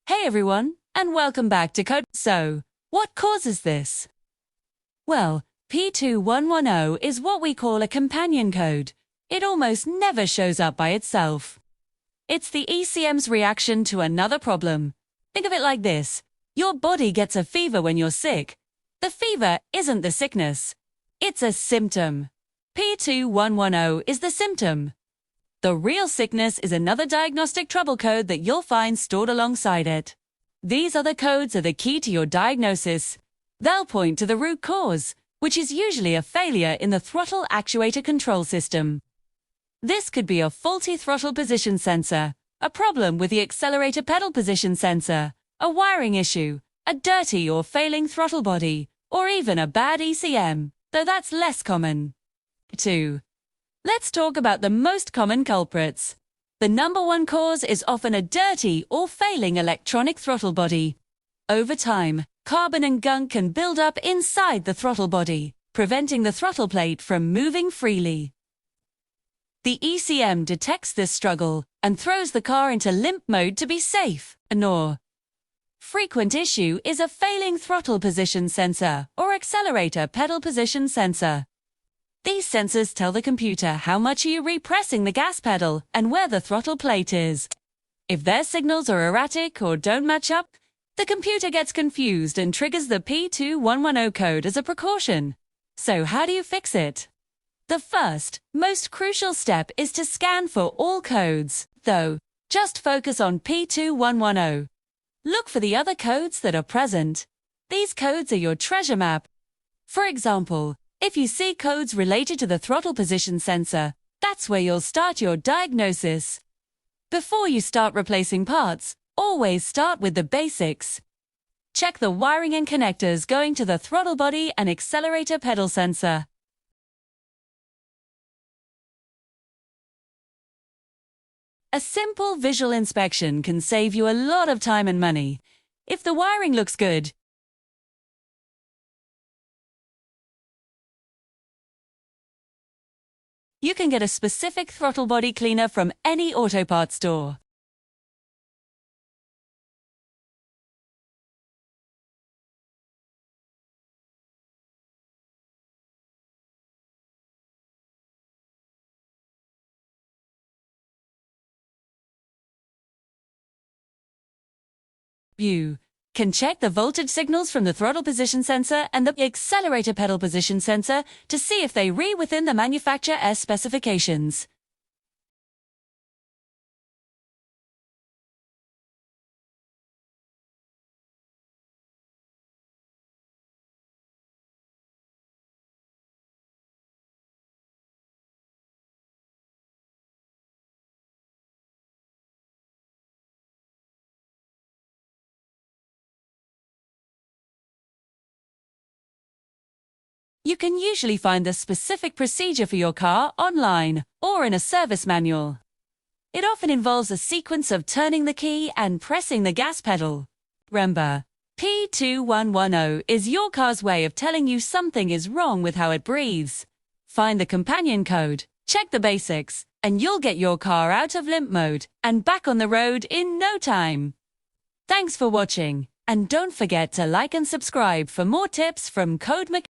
Hey everyone, and welcome back to Code. So, what causes this? Well, P2110 is what we call a companion code. It almost never shows up by itself. It's the ECM's reaction to another problem. Think of it like this. Your body gets a fever when you're sick. The fever isn't the sickness. It's a symptom. P2110 is the symptom. The real sickness is another diagnostic trouble code that you'll find stored alongside it. These other codes are the key to your diagnosis. They'll point to the root cause, which is usually a failure in the throttle actuator control system. This could be a faulty throttle position sensor, a problem with the accelerator pedal position sensor, a wiring issue, a dirty or failing throttle body, or even a bad ECM, though that's less common. 2. Let's talk about the most common culprits. The number one cause is often a dirty or failing electronic throttle body. Over time, carbon and gunk can build up inside the throttle body, preventing the throttle plate from moving freely. The ECM detects this struggle and throws the car into limp mode to be safe. Another frequent issue is a failing throttle position sensor or accelerator pedal position sensor. These sensors tell the computer how much you are repressing the gas pedal and where the throttle plate is. If their signals are erratic or don't match up, the computer gets confused and triggers the P2110 code as a precaution. So how do you fix it? The first, most crucial step is to scan for all codes, though just focus on P2110. Look for the other codes that are present. These codes are your treasure map. For example, if you see codes related to the throttle position sensor, that's where you'll start your diagnosis. Before you start replacing parts, always start with the basics. Check the wiring and connectors going to the throttle body and accelerator pedal sensor. A simple visual inspection can save you a lot of time and money. If the wiring looks good, you can get a specific throttle body cleaner from any auto parts store. You can check the voltage signals from the throttle position sensor and the accelerator pedal position sensor to see if they read within the manufacturer's specifications. You can usually find the specific procedure for your car online or in a service manual. It often involves a sequence of turning the key and pressing the gas pedal. Remember, P2110 is your car's way of telling you something is wrong with how it breathes. Find the companion code, check the basics, and you'll get your car out of limp mode and back on the road in no time. Thanks for watching, and don't forget to like and subscribe for more tips from CodeMechanic.